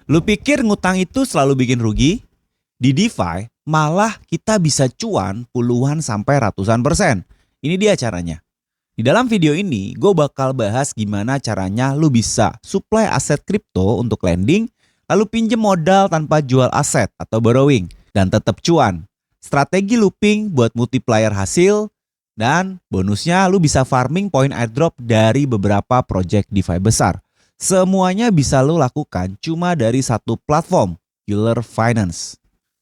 Lu pikir ngutang itu selalu bikin rugi? Di DeFi, malah kita bisa cuan puluhan sampai ratusan persen. Ini dia caranya. Di dalam video ini, gue bakal bahas gimana caranya lu bisa supply aset kripto untuk lending, lalu pinjem modal tanpa jual aset atau borrowing, dan tetap cuan. Strategi looping buat multiplier hasil, dan bonusnya lu bisa farming point airdrop dari beberapa project DeFi besar. Semuanya bisa lu lakukan cuma dari satu platform, Euler Finance.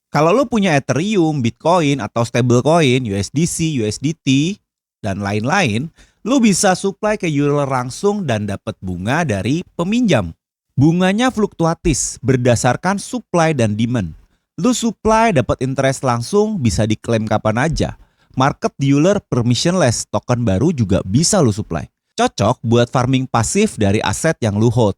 Kalau lu punya Ethereum, Bitcoin, atau stablecoin, USDC, USDT, dan lain-lain, lu bisa supply ke Euler langsung dan dapat bunga dari peminjam. Bunganya fluktuatis berdasarkan supply dan demand. Lu supply dapat interest langsung, bisa diklaim kapan aja. Market di Euler permissionless, token baru juga bisa lu supply. Cocok buat farming pasif dari aset yang lu hold.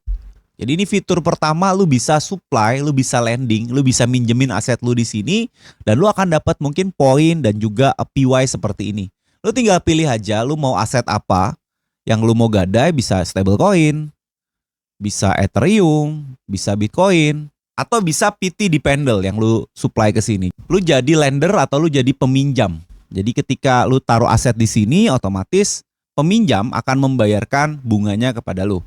Jadi ini fitur pertama, lu bisa supply, lu bisa lending, lu bisa minjemin aset lu di sini, dan lu akan dapat mungkin poin dan juga APY seperti ini. Lu tinggal pilih aja lu mau aset apa, yang lu mau gadai bisa stablecoin, bisa Ethereum, bisa Bitcoin, atau bisa PT dependent yang lu supply ke sini. Lu jadi lender atau lu jadi peminjam. Jadi ketika lu taruh aset di sini, otomatis peminjam akan membayarkan bunganya kepada lu.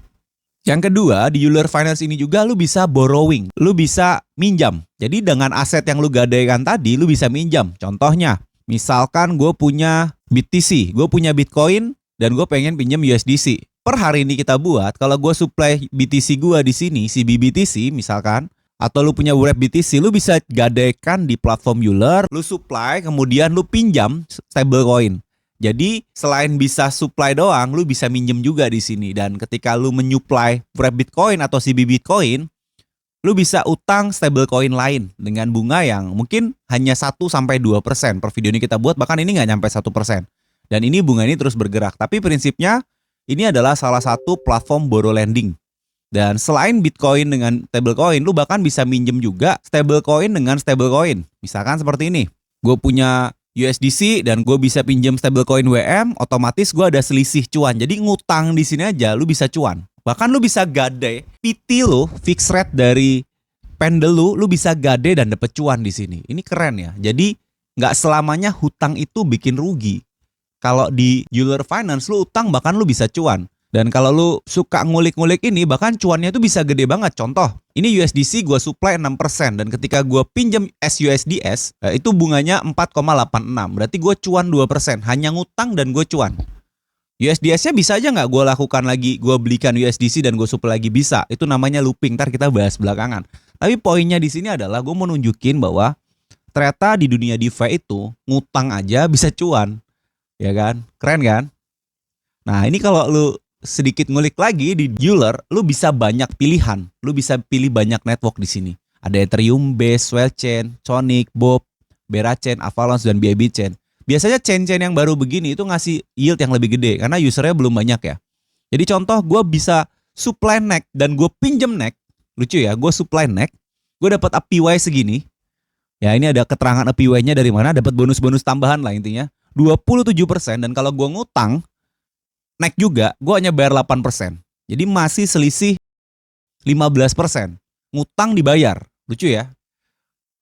Yang kedua, di Euler Finance ini juga lu bisa borrowing, lu bisa minjam. Jadi dengan aset yang lu gadaikan tadi, lu bisa minjam. Contohnya, misalkan gue punya BTC, gue punya Bitcoin, dan gue pengen pinjam USDC. Per hari ini kita buat, kalau gue supply BTC gue di sini, si BBTC misalkan, atau lu punya wrap BTC, lu bisa gadaikan di platform Euler, lu supply, kemudian lu pinjam stablecoin. Jadi selain bisa supply doang, lu bisa minjem juga di sini. Dan ketika lu menyuplai wrap Bitcoin atau CB Bitcoin, lu bisa utang stablecoin lain dengan bunga yang mungkin hanya 1-2%. Per video ini kita buat, bahkan ini nggak nyampe 1%. Dan ini bunga ini terus bergerak. Tapi prinsipnya ini adalah salah satu platform borrow lending. Dan selain Bitcoin dengan stablecoin, lu bahkan bisa minjem juga stablecoin dengan stablecoin. Misalkan seperti ini, gue punya USDC dan gue bisa pinjam stablecoin WM, otomatis gue ada selisih cuan. Jadi ngutang di sini aja lu bisa cuan. Bahkan lu bisa gade PT lu, fixed rate dari pendel lu bisa gade dan dapet cuan di sini. Ini keren ya. Jadi nggak selamanya hutang itu bikin rugi. Kalau di Euler Finance lu utang bahkan lu bisa cuan. Dan kalau lu suka ngulik-ngulik ini, bahkan cuannya itu bisa gede banget. Contoh, ini USDC gue supply 6%. Dan ketika gue pinjam SUSDS, itu bunganya 4,86. Berarti gue cuan 2%. Hanya ngutang dan gue cuan. USDS-nya bisa aja nggak gue lakukan lagi, gue belikan USDC dan gue supply lagi? Bisa. Itu namanya looping, ntar kita bahas belakangan. Tapi poinnya di sini adalah gue mau nunjukin bahwa ternyata di dunia DeFi itu, ngutang aja bisa cuan. Ya kan? Keren kan? Nah ini kalau lu sedikit ngulik lagi di Euler, lu bisa banyak pilihan. Lu bisa pilih banyak network di sini. Ada Ethereum, Base, Swell Chain, Sonic, Bob, Bera Chain, Avalanche, dan BIB Chain. Biasanya chain-chain yang baru begini itu ngasih yield yang lebih gede karena usernya belum banyak ya. Jadi contoh, gue bisa supply NEC dan gue pinjem NEC. Lucu ya, gue supply NEC, gue dapat APY segini. Ya ini ada keterangan APY-nya dari mana, dapat bonus-bonus tambahan lah intinya. 27%, dan kalau gue ngutang naik juga, gue hanya bayar 8%. Jadi masih selisih 15%. Ngutang dibayar. Lucu ya.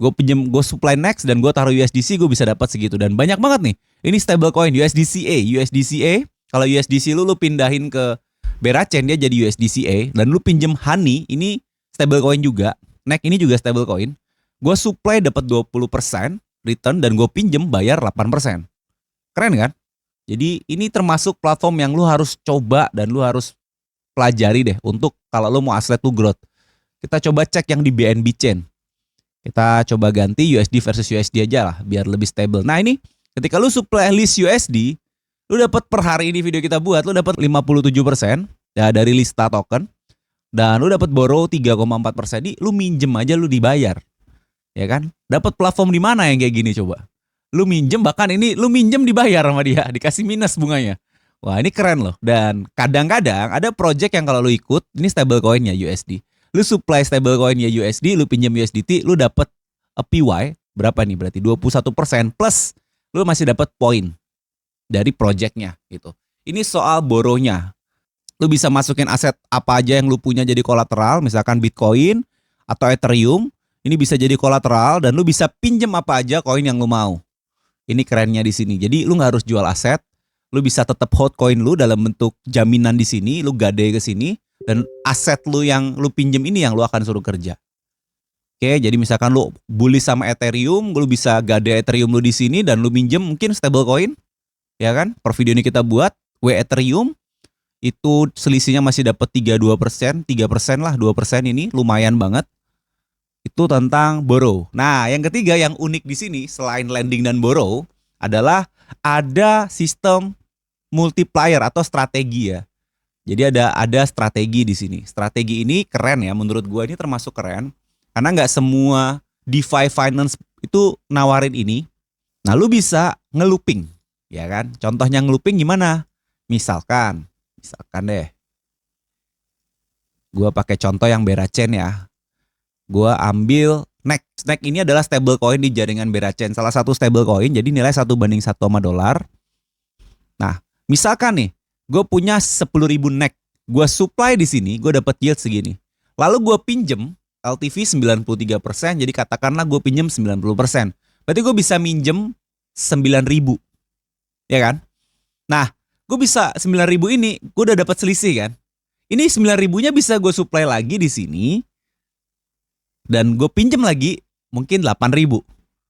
Gue supply next dan gue taruh USDC, gue bisa dapat segitu. Dan banyak banget nih. Ini stablecoin USDCA. USDCA, kalau USDC lu pindahin ke Bera Chain, dia jadi USDCA. Dan lu pinjem Honey, ini stablecoin juga. NEC ini juga stablecoin. Gue supply dapat 20% return dan gue pinjem bayar 8%. Keren kan? Jadi ini termasuk platform yang lu harus coba dan lu harus pelajari deh untuk kalau lu mau aset lu growth. Kita coba cek yang di BNB Chain. Kita coba ganti USD versus USD aja lah biar lebih stable. Nah ini ketika lu supply list USD, lu dapat per hari ini video kita buat, lu dapat 57% ya dari lista token. Dan lu dapat borrow 3,4%. Di lu minjem aja lu dibayar. Ya kan? Dapat platform di mana yang kayak gini coba? Lu minjem, bahkan ini lu minjem dibayar sama dia, dikasih minus bunganya. Wah ini keren loh. Dan kadang-kadang ada project yang kalau lu ikut, ini stablecoin ya USD. Lu supply stablecoin ya USD, lu pinjam USDT, lu dapat APY berapa nih? Berarti 21% plus lu masih dapat poin dari projectnya gitu. Ini soal borrownya. Lu bisa masukin aset apa aja yang lu punya jadi kolateral, misalkan Bitcoin, atau Ethereum. Ini bisa jadi kolateral dan lu bisa pinjem apa aja koin yang lu mau. Ini kerennya di sini. Jadi lu nggak harus jual aset, lu bisa tetap hold koin lu dalam bentuk jaminan di sini, lu gade ke sini dan aset lu yang lu pinjem ini yang lu akan suruh kerja. Oke, jadi misalkan lu bullish sama Ethereum, lu bisa gade Ethereum lu di sini dan lu minjem mungkin stable coin, ya kan? Per video ini kita buat Ethereum itu selisihnya masih dapat 32%, 3% lah, 2% ini lumayan banget. Itu tentang borrow. Nah, yang ketiga yang unik di sini selain lending dan borrow adalah ada sistem multiplier atau strategi ya. Jadi ada strategi di sini. Strategi ini keren ya, menurut gue ini termasuk keren karena nggak semua DeFi finance itu nawarin ini. Nah, lu bisa ngelooping, ya kan? Contohnya ngelooping gimana? Misalkan deh, gue pakai contoh yang Berachain ya. Gue ambil NEC. NEC ini adalah stablecoin di jaringan Berachain. Salah satu stablecoin, jadi nilai 1:1 sama dolar. Nah, misalkan nih, gue punya 10.000 NEC. Gue supply di sini, gue dapat yield segini. Lalu gue pinjem LTV 93%, jadi katakanlah gue pinjem 90%. Berarti gue bisa minjem 9.000. Ya kan? Nah, gue bisa 9.000 ini, gue udah dapat selisih kan? Ini 9.000-nya bisa gue supply lagi di sini. Dan gue pinjem lagi mungkin 8.000.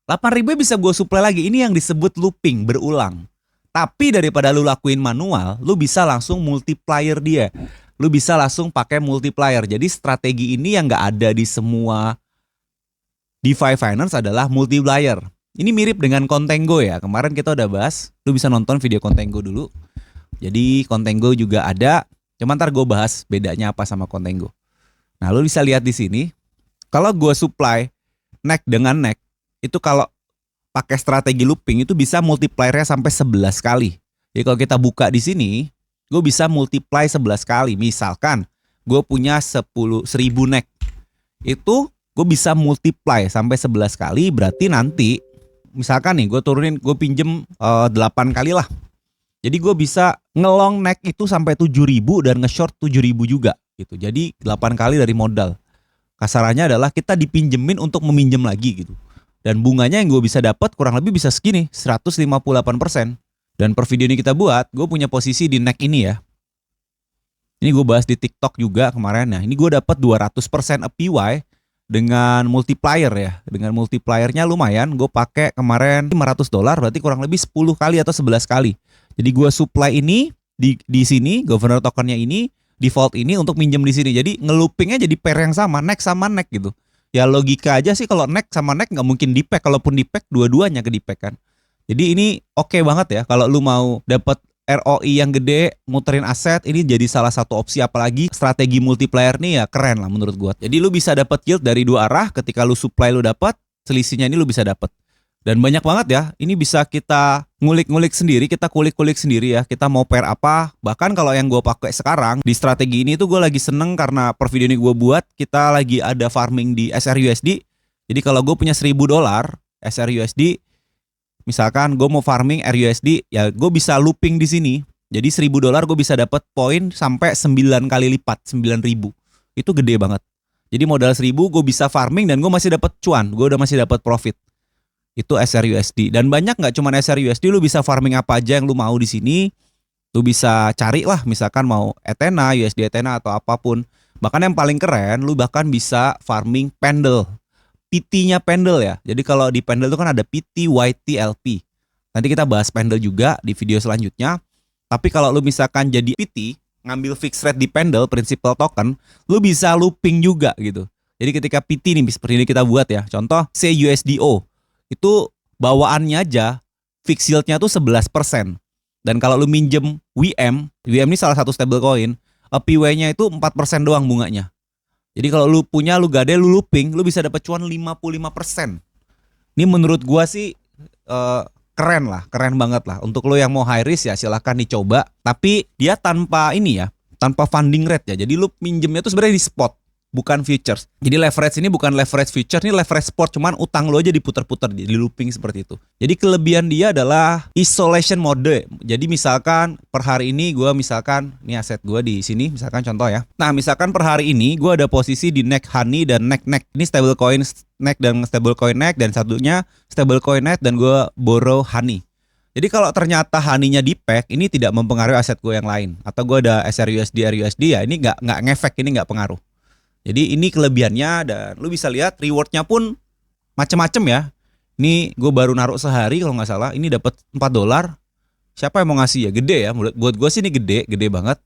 8.000 bisa gue supply lagi. Ini yang disebut looping, berulang. Tapi daripada lu lakuin manual, lu bisa langsung multiplier dia. Lu bisa langsung pakai multiplier. Jadi strategi ini yang gak ada di semua DeFi Finance adalah multiplier. Ini mirip dengan Contango ya. Kemarin kita udah bahas. Lu bisa nonton video Contango dulu. Jadi Contango juga ada. Cuma ntar gue bahas bedanya apa sama Contango. Nah, lu bisa lihat di sini. Kalau gue supply NEC dengan NEC, itu kalau pakai strategi looping itu bisa multipliernya sampai 11 kali. Jadi kalau kita buka di sini, gue bisa multiply 11 kali. Misalkan gue punya 10.000 NEC. Itu gue bisa multiply sampai 11 kali, berarti nanti misalkan nih gue pinjem 8 kali lah. Jadi gue bisa ngelong NEC itu sampai 7.000 dan nge-short 7.000 juga gitu. Jadi 8 kali dari modal. Kasarannya adalah kita dipinjemin untuk meminjam lagi gitu. Dan bunganya yang gue bisa dapat kurang lebih bisa segini, 158%. Dan per video ini kita buat, gue punya posisi di NEC ini ya. Ini gue bahas di TikTok juga kemarin ya. Ini gue dapat 200% APY dengan multiplier ya. Dengan multipliernya lumayan, gue pakai kemarin $500, berarti kurang lebih 10 kali atau 11 kali. Jadi gue supply ini di sini, governor tokennya ini, default ini untuk minjem di sini. Jadi ngeloopingnya jadi pair yang sama, NEC sama NEC gitu. Ya logika aja sih kalau NEC sama NEC nggak mungkin di-pack. Kalaupun di-pack dua-duanya ke di-pack kan. Jadi ini oke banget ya kalau lu mau dapat ROI yang gede, muterin aset, ini jadi salah satu opsi. Apalagi strategi multiplier nih ya keren lah menurut gua. Jadi lu bisa dapat yield dari dua arah. Ketika lu supply lu dapat, selisihnya ini lu bisa dapat. Dan banyak banget ya, ini bisa kita ngulik-ngulik sendiri, kita kulik-kulik sendiri ya. Kita mau pair apa, bahkan kalau yang gue pakai sekarang, di strategi ini tuh gue lagi seneng karena per video ini gue buat, kita lagi ada farming di SRUSD. Jadi kalau gue punya $1.000 SRUSD, misalkan gue mau farming RUSD, ya gue bisa looping di sini. Jadi $1.000 gue bisa dapat poin sampai 9 kali lipat, 9.000. Itu gede banget. Jadi modal 1.000 gue bisa farming dan gue masih dapat cuan, gue udah masih dapat profit. Itu SRUSD. Dan banyak nggak cuma SRUSD, lu bisa farming apa aja yang lu mau di sini. Lu bisa cari lah, misalkan mau Ethena, USD Ethena atau apapun. Bahkan yang paling keren, lu bahkan bisa farming Pendle. PT-nya Pendle ya. Jadi kalau di Pendle itu kan ada PT, YT, LP. Nanti kita bahas Pendle juga di video selanjutnya. Tapi kalau lu misalkan jadi PT, ngambil fixed rate di Pendle, principal token, lu bisa looping juga gitu. Jadi ketika PT nih, seperti ini kita buat ya. Contoh, CUSDO. Itu bawaannya aja fixed yield-nya tuh 11%. Dan kalau lu minjem WM ini salah satu stablecoin, APY-nya itu 4% doang bunganya. Jadi kalau lu punya, lu gade, lu looping, lu bisa dapat cuan 55%. Ini menurut gua sih keren lah, keren banget lah. Untuk lu yang mau high risk ya silahkan dicoba. Tapi dia tanpa ini ya, tanpa funding rate ya. Jadi lu minjemnya tuh sebenarnya di spot. bukan futures. Jadi leverage ini bukan leverage futures, ini leverage spot, cuman utang lo aja diputar-putar di looping seperti itu. Jadi kelebihan dia adalah isolation mode. Jadi misalkan per hari ini gue ini aset gue di sini misalkan contoh ya. Nah misalkan per hari ini gue ada posisi di neck honey dan neck. Ini stablecoin neck dan stablecoin neck, dan satunya stablecoin neck dan gue borrow honey. Jadi kalau ternyata honey-nya di peg, ini tidak mempengaruhi aset gue yang lain. Atau gue ada SRUSD, RUSD ya, ini nggak ngefek, ini nggak pengaruh. Jadi ini kelebihannya, dan lu bisa lihat rewardnya pun macem-macem ya. Ini gue baru naruh sehari kalau nggak salah, ini dapat $4. Siapa yang mau ngasih ya? Gede ya, buat gue sih ini gede banget.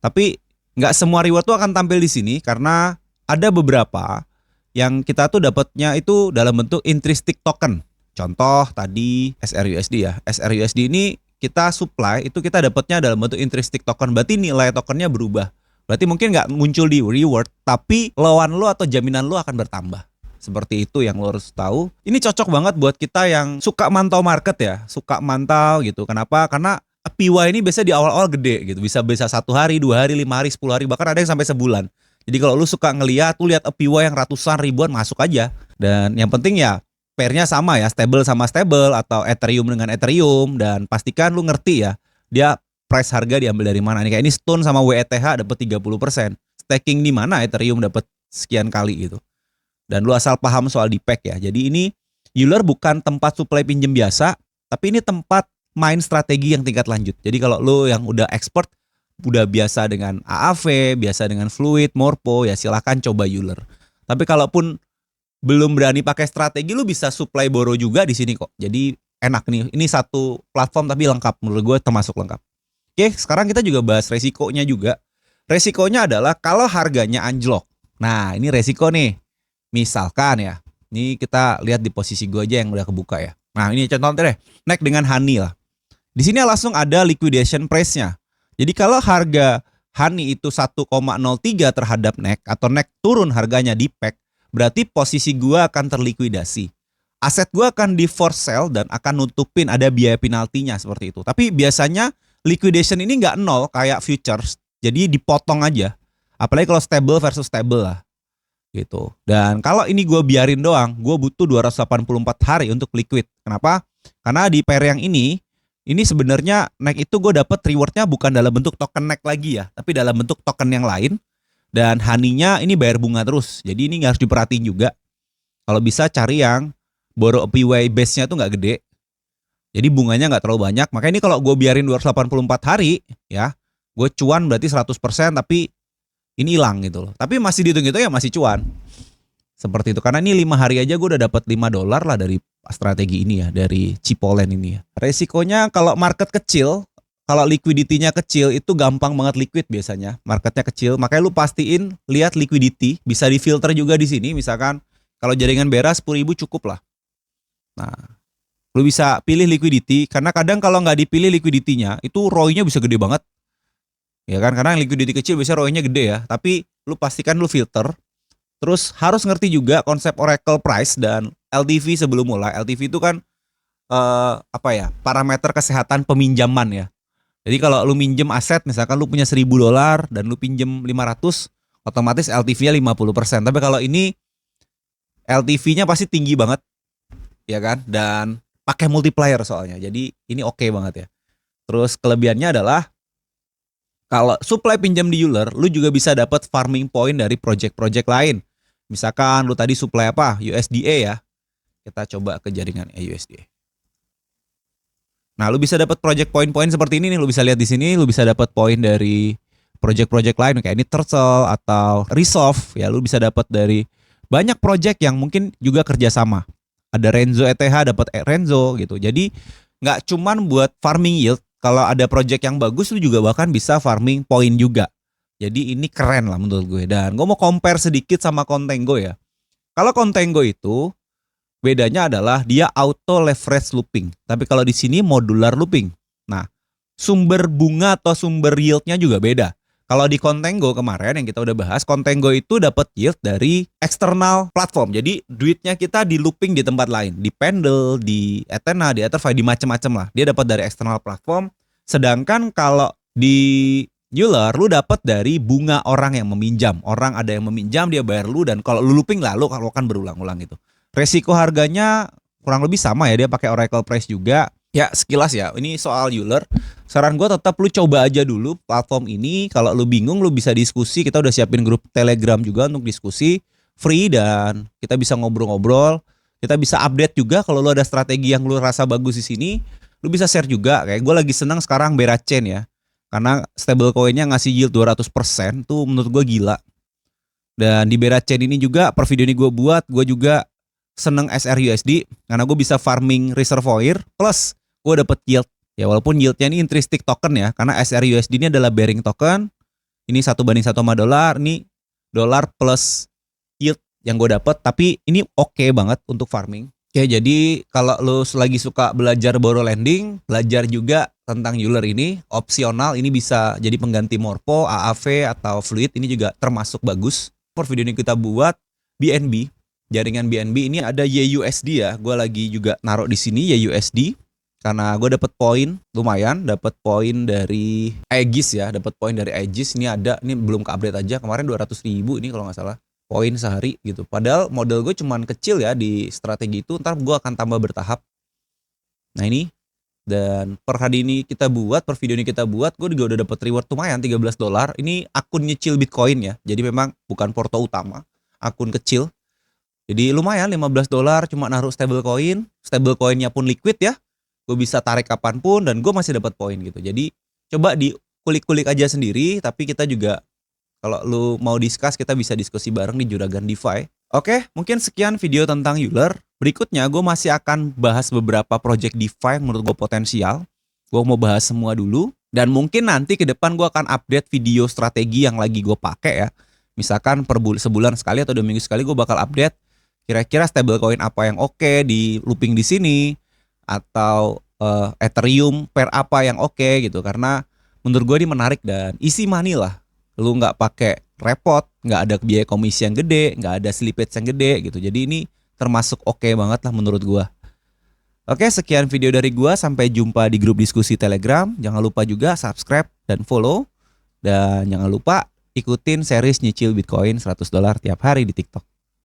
Tapi nggak semua reward tuh akan tampil di sini, karena ada beberapa yang kita tuh dapatnya itu dalam bentuk intrinsic token. Contoh tadi SRUSD ya. SRUSD ini kita supply, itu kita dapatnya dalam bentuk intrinsic token. Berarti nilai tokennya berubah. Berarti mungkin nggak muncul di reward, tapi loan lo atau jaminan lo akan bertambah. Seperti itu yang lo harus tahu. Ini cocok banget buat kita yang suka mantau market ya. Suka mantau gitu. Kenapa? Karena PY ini biasanya di awal-awal gede gitu. Bisa 1 hari, 2 hari, 5 hari, 10 hari. Bahkan ada yang sampai sebulan. Jadi kalau lu suka ngeliat, lu lihat PY yang ratusan ribuan, masuk aja. Dan yang penting ya pairnya sama ya, stable sama stable atau Ethereum dengan Ethereum, dan pastikan lu ngerti ya dia price harga diambil dari mana. Nih kayak ini Stone sama WETH dapat 30%. Staking di mana Ethereum dapat sekian kali gitu. Dan lu asal paham soal DPEG ya. Jadi ini Euler bukan tempat supply pinjem biasa, tapi ini tempat main strategi yang tingkat lanjut. Jadi kalau lu yang udah expert, udah biasa dengan AAV, biasa dengan Fluid, Morpho, ya silahkan coba Euler. Tapi kalaupun belum berani pakai strategi, lu bisa supply borrow juga di sini kok. Jadi enak nih. Ini satu platform tapi lengkap, menurut gue termasuk lengkap. Oke, sekarang kita juga bahas resikonya juga. Resikonya adalah kalau harganya anjlok. Nah, ini resiko nih. Misalkan ya, ini kita lihat di posisi gue aja yang udah kebuka ya. Nah, ini contoh deh, neck dengan honey lah. Di sini langsung ada liquidation price-nya. Jadi kalau harga honey itu 1,03 terhadap neck, atau neck turun harganya di peg, berarti posisi gue akan terlikuidasi. Aset gue akan di force sell dan akan nutupin, ada biaya penaltinya seperti itu. Tapi biasanya liquidation ini nggak nol kayak futures, jadi dipotong aja. Apalagi kalau stable versus stable lah, gitu. Dan kalau ini gue biarin doang, gue butuh 284 hari untuk liquid. Kenapa? Karena di pair yang ini sebenarnya neck itu gue dapet rewardnya bukan dalam bentuk token neck lagi ya, tapi dalam bentuk token yang lain. Dan honey-nya ini bayar bunga terus. Jadi ini harus diperhatiin juga. Kalau bisa cari yang borrow PY base-nya tuh nggak gede. Jadi bunganya nggak terlalu banyak. Makanya ini kalau gue biarin 284 hari ya, gue cuan berarti 100%, tapi ini hilang gitu loh. Tapi masih dihitung itu ya masih cuan. Seperti itu. Karena ini 5 hari aja gue udah dapat $5 lah dari strategi ini ya, dari Chipolen ini ya. Resikonya kalau market kecil, kalau liquidity-nya kecil itu gampang banget liquid biasanya. Marketnya kecil, makanya lu pastiin lihat liquidity, bisa difilter juga di sini. Misalkan kalau jaringan beras 10.000 cukup lah. Nah, lu bisa pilih liquidity, karena kadang kalau nggak dipilih liquidity-nya, itu ROI-nya bisa gede banget. Ya kan, karena liquidity kecil biasanya ROI-nya gede ya. Tapi lu pastikan lu filter. Terus harus ngerti juga konsep Oracle Price dan LTV sebelum mulai. LTV itu kan parameter kesehatan peminjaman ya. Jadi kalau lu minjem aset, misalkan lu punya $1.000 dan lu pinjem 500, otomatis LTV-nya 50%. Tapi kalau ini LTV-nya pasti tinggi banget, ya kan? Dan pakai multiplier soalnya. Jadi ini oke banget ya. Terus kelebihannya adalah kalau supply pinjam di Euler, lu juga bisa dapat farming point dari project-project lain. Misalkan lu tadi supply apa? USDA ya. Kita coba ke jaringan USDA. Nah, lu bisa dapat project point-point seperti ini nih, lu bisa lihat di sini, lu bisa dapat poin dari project-project lain kayak ini Turtle atau Resolve ya, lu bisa dapat dari banyak project yang mungkin juga kerjasama. Ada Renzo ETH dapat Renzo gitu. Jadi nggak cuman buat farming yield, kalau ada project yang bagus lu juga bahkan bisa farming point juga. Jadi ini keren lah menurut gue. Dan gue mau compare sedikit sama Contango ya. Kalau Contango itu bedanya adalah dia auto leverage looping. Tapi kalau di sini modular looping. Nah, sumber bunga atau sumber yieldnya juga beda. Kalau di Contango kemarin yang kita udah bahas, Contango itu dapat yield dari eksternal platform. Jadi duitnya kita di looping di tempat lain, di Pendle, di Ethena, di Etherfi, di macam-macam lah. Dia dapat dari eksternal platform. Sedangkan kalau di Euler lu dapat dari bunga orang yang meminjam. Orang ada yang meminjam, dia bayar lu, dan kalau lu looping lah, lu akan berulang-ulang gitu. Resiko harganya kurang lebih sama ya, dia pakai Oracle Price juga. Ya sekilas ya, ini soal Euler. Saran gue tetap lu coba aja dulu platform ini. Kalau lu bingung, lu bisa diskusi. Kita udah siapin grup Telegram juga untuk diskusi free, dan kita bisa ngobrol-ngobrol. Kita bisa update juga kalau lu ada strategi yang lu rasa bagus di sini. Lu bisa share juga. Kayak gue lagi senang sekarang Berachain ya. Karena stablecoin-nya ngasih yield 200%, tuh menurut gue gila. Dan di Berachain ini juga, per video ini gue buat, gue juga seneng SRUSD karena gue bisa farming reservoir plus gue dapet yield. Ya walaupun yieldnya ini intrinsic token ya, karena SRUSD ini adalah bearing token. Ini 1:1 sama dolar, ini dolar plus yield yang gue dapet, tapi ini oke banget untuk farming. Oke, jadi kalau lo lagi suka belajar borrow lending, belajar juga tentang Euler ini, opsional, ini bisa jadi pengganti Morpho, AAV, atau Fluid, ini juga termasuk bagus. Per video ini kita buat BNB, jaringan BNB ini ada YUSD ya, gue lagi juga naruh di sini YUSD, karena gue dapet poin lumayan, dapet poin dari Aegis ya, dapet poin dari Aegis, ini ada, ini belum ke-update aja, kemarin 200.000 ini kalau nggak salah. Poin sehari gitu. Padahal modal gue cuman kecil ya di strategi itu, ntar gue akan tambah bertahap. Nah ini, dan per hari ini kita buat, per video ini kita buat, gue juga udah dapet reward lumayan $13. Ini akun nyicil Bitcoin ya, jadi memang bukan porto utama, akun kecil. Jadi lumayan $15 cuma naruh stablecoinnya pun liquid ya, gue bisa tarik kapanpun dan gue masih dapat poin gitu. Jadi coba dikulik-kulik aja sendiri, tapi kita juga kalau lu mau discuss, kita bisa diskusi bareng di Juragan DeFi. Oke, mungkin sekian video tentang Euler. Berikutnya gue masih akan bahas beberapa project DeFi yang menurut gue potensial. Gue mau bahas semua dulu. Dan mungkin nanti ke depan gue akan update video strategi yang lagi gue pakai ya. Misalkan sebulan sekali atau 2 minggu sekali gue bakal update kira-kira stablecoin apa yang oke di looping di sini, atau Ethereum pair apa yang oke gitu. Karena menurut gue ini menarik dan easy money lah. Lu nggak pakai repot, nggak ada biaya komisi yang gede, nggak ada slippage yang gede gitu. Jadi ini termasuk oke banget lah menurut gua. Oke, sekian video dari gua. Sampai jumpa di grup diskusi Telegram. Jangan lupa juga subscribe dan follow. Dan jangan lupa ikutin series nyicil Bitcoin $100 tiap hari di TikTok.